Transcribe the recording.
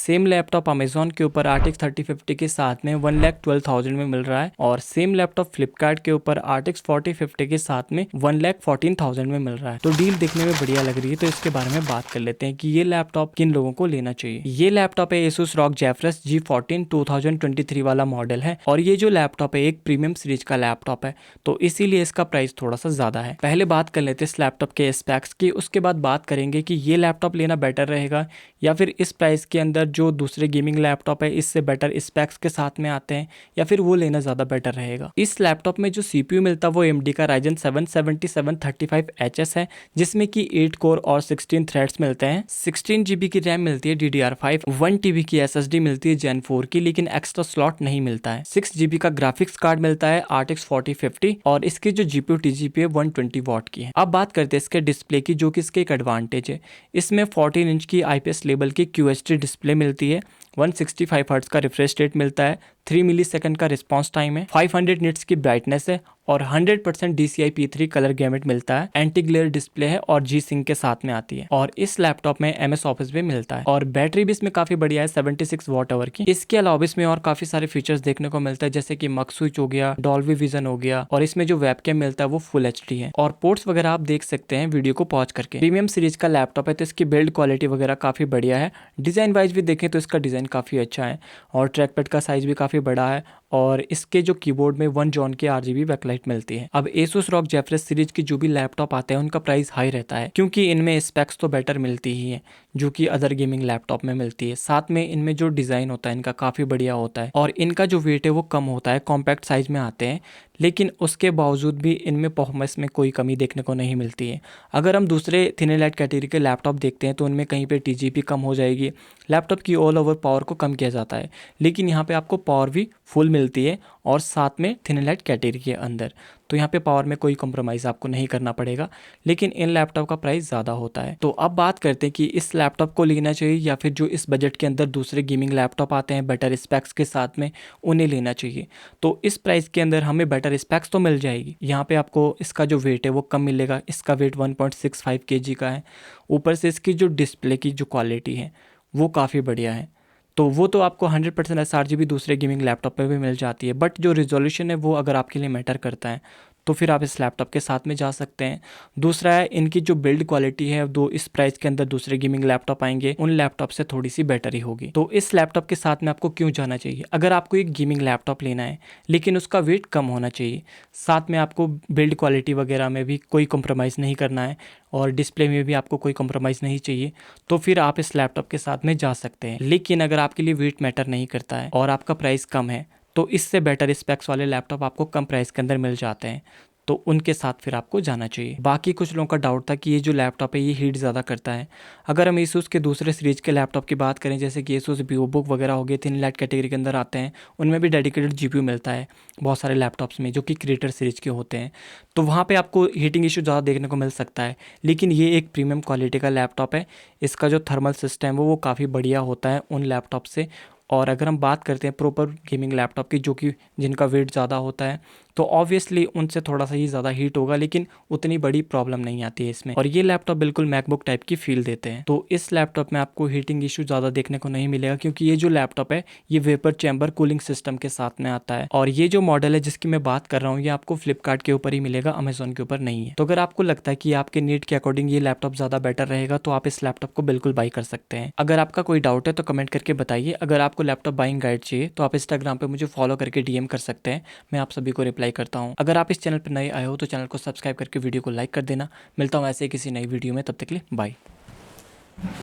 Same laptop Amazon के ऊपर RTX 3050 के साथ में 1,12,000 में मिल रहा है और सेम लैपटॉप फ्लिपकार्ट के ऊपर RTX 4050 के साथ में 1,14,000 में मिल रहा है। तो डील देखने में बढ़िया लग रही है, तो इसके बारे में बात कर लेते हैं कि ये लैपटॉप किन लोगों को लेना चाहिए। ये लैपटॉप है Asus ROG Zephyrus G14 2023 वाला मॉडल है और ये जो लैपटॉप है एक प्रीमियम सीरीज का लैपटॉप है, तो इसीलिए इसका प्राइस थोड़ा सा ज्यादा है। पहले बात कर लेते हैं इस लैपटॉप के स्पेक्स की, उसके बाद बात करेंगे कि ये लैपटॉप लेना बेटर रहेगा या फिर इस प्राइस के अंदर जो दूसरे गेमिंग लैपटॉप है इससे बेटर स्पेक्स के साथ में आते हैं या फिर वो लेना ज़्यादा बेटर रहेगा। इस लैपटॉप में जो CPU मिलता है वो AMD का Ryzen 7 7735HS है, जिसमें कि 8 कोर और 16 थ्रेड्स मिलते हैं। 16 GB की रैम मिलती है DDR5, 1 TB की SSD मिलती है Gen 4 की, लेकिन एक्स्ट्रा स्लॉट नहीं मिलता है। 6 GB का ग्राफिक्स कार्ड मिलता है RTX 4050 और इसकी जो GPU TGP है 120 वॉट की है। अब बात करते हैं इसके डिस्प्ले की, जो कि इसके एक एडवांटेज है। इसमें 14 इंच की IPS लेवल की QHD डिस्प्ले मिलती है, 165 हर्ट्ज का रिफ्रेश रेट मिलता है, 3 मिलीसेकंड का रिस्पांस टाइम है, 500 निट्स की ब्राइटनेस है और 100% DCI P3 कलर गैमेट मिलता है, एंटी ग्लेयर डिस्प्ले है और G-Sync के साथ में आती है और इस लैपटॉप में MS ऑफिस भी मिलता है और बैटरी भी इसमें काफी बढ़िया है 76 वॉट आवर की। इसके अलावा इसमें और काफी सारे फीचर्स देखने को मिलता है, जैसे कि मक स्विच हो गया, डॉल्बी विजन हो गया और इसमें जो वेबकैम मिलता है वो फुल HD है और पोर्ट्स वगैरह आप देख सकते हैं वीडियो को पॉज करके। प्रीमियम सीरीज का लैपटॉप है तो इसकी बिल्ड क्वालिटी वगैरह काफी बढ़िया है। डिजाइन वाइज भी देखें तो इसका डिजाइन काफी अच्छा है और ट्रैकपैड का साइज भी काफी बड़ा है और इसके जो कीबोर्ड में 1 जॉन की RGB बैकलाइट मिलती है। अब Asus ROG Zephyrus सीरीज की जो भी लैपटॉप आते हैं उनका प्राइस हाई रहता है, क्योंकि इनमें स्पेक्स तो बेटर मिलती ही है जो कि अदर गेमिंग लैपटॉप में मिलती है। साथ में इनमें जो डिज़ाइन होता है इनका काफ़ी बढ़िया होता है और इनका जो वेट है वो कम होता है, कॉम्पैक्ट साइज में आते हैं, लेकिन उसके बावजूद भी इनमें परफॉर्मेंस में कोई कमी देखने को नहीं मिलती है। अगर हम दूसरे थिन एंड लाइट कैटेगरी के लैपटॉप देखते हैं तो उनमें कहीं पे TGP कम हो जाएगी, लैपटॉप की ऑल ओवर पावर को कम किया जाता है, लेकिन यहाँ पे आपको पावर भी फुल मिलती है और साथ में थिन एंड लाइट कैटेगरी के अंदर, तो यहाँ पे पावर में कोई कॉम्प्रोमाइज़ आपको नहीं करना पड़ेगा, लेकिन इन लैपटॉप का प्राइस ज़्यादा होता है। तो अब बात करते हैं कि इस लैपटॉप को लेना चाहिए या फिर जो इस बजट के अंदर दूसरे गेमिंग लैपटॉप आते हैं बेटर स्पेक्स के साथ में, उन्हें लेना चाहिए। तो इस प्राइस के अंदर हमें बेटर स्पेक्स तो मिल जाएगी। यहाँ पे आपको इसका जो वेट है वो कम मिलेगा, इसका वेट 1.65 kg का है। ऊपर से इसकी जो डिस्प्ले की जो क्वालिटी है वो काफ़ी बढ़िया है, तो वो तो आपको 100% sRGB दूसरे गेमिंग लैपटॉप पे भी मिल जाती है, बट जो रिजोल्यूशन है वो अगर आपके लिए मैटर करता है तो फिर आप इस लैपटॉप के साथ में जा सकते हैं। दूसरा है इनकी जो बिल्ड क्वालिटी है, दो इस प्राइस के अंदर दूसरे गेमिंग लैपटॉप आएंगे उन लैपटॉप से थोड़ी सी बेटर ही होगी। तो इस लैपटॉप के साथ में आपको क्यों जाना चाहिए? अगर आपको एक गेमिंग लैपटॉप लेना है लेकिन उसका वेट कम होना चाहिए, साथ में आपको बिल्ड क्वालिटी वगैरह में भी कोई कॉम्प्रोमाइज़ नहीं करना है और डिस्प्ले में भी आपको कोई कॉम्प्रोमाइज़ नहीं चाहिए, तो फिर आप इस लैपटॉप के साथ में जा सकते हैं। लेकिन अगर आपके लिए वेट मैटर नहीं करता है और आपका प्राइस कम है तो इससे बेटर स्पेक्स वाले लैपटॉप आपको कम प्राइस के अंदर मिल जाते हैं, तो उनके साथ फिर आपको जाना चाहिए। बाकी कुछ लोगों का डाउट था कि ये जो लैपटॉप है ये हीट ज़्यादा करता है। अगर हम Asus के दूसरे सीरीज के लैपटॉप की बात करें, जैसे कि Asus VivoBook वगैरह हो गए, थिन लाइट कैटेगरी के अंदर आते हैं, उनमें भी डेडिकेटेड GPU मिलता है बहुत सारे लैपटॉप्स में जो कि क्रिएटर सीरीज के होते हैं, तो वहाँ पर आपको हीटिंग इशू ज़्यादा देखने को मिल सकता है। लेकिन ये एक प्रीमियम क्वालिटी का लैपटॉप है, इसका जो थर्मल सिस्टम है वो काफ़ी बढ़िया होता है उन लैपटॉप से। और अगर हम बात करते हैं प्रॉपर गेमिंग लैपटॉप की, जो कि जिनका वेट ज़्यादा होता है, तो ऑब्वियसली उनसे थोड़ा सा ही ज़्यादा हीट होगा, लेकिन उतनी बड़ी प्रॉब्लम नहीं आती है इसमें। और ये लैपटॉप बिल्कुल मैकबुक टाइप की फील देते हैं, तो इस लैपटॉप में आपको हीटिंग इशू ज़्यादा देखने को नहीं मिलेगा, क्योंकि ये जो लैपटॉप है ये वेपर चैम्बर कूलिंग सिस्टम के साथ में आता है। और ये जो मॉडल है जिसकी मैं बात कर रहा हूँ ये आपको फ्लिपकार्ट के ऊपर ही मिलेगा, अमेजोन के ऊपर नहीं है। तो अगर आपको लगता है कि आपके नीड के अकॉर्डिंग ये लैपटॉप ज़्यादा बेटर रहेगा तो आप इस लैपटॉप को बिल्कुल बाई कर सकते हैं। अगर आपका कोई डाउट है तो कमेंट करके बताइए। अगर आपको लैपटॉप बाइंग गाइड चाहिए तो आप इंस्टाग्राम पे मुझे फॉलो करके DM कर सकते हैं, मैं आप सभी को रिप्लाई करता हूँ। अगर आप इस चैनल पर नए आए हो तो चैनल को सब्सक्राइब करके वीडियो को लाइक कर देना। मिलता हूँ ऐसे किसी नई वीडियो में, तब तक के लिए बाय।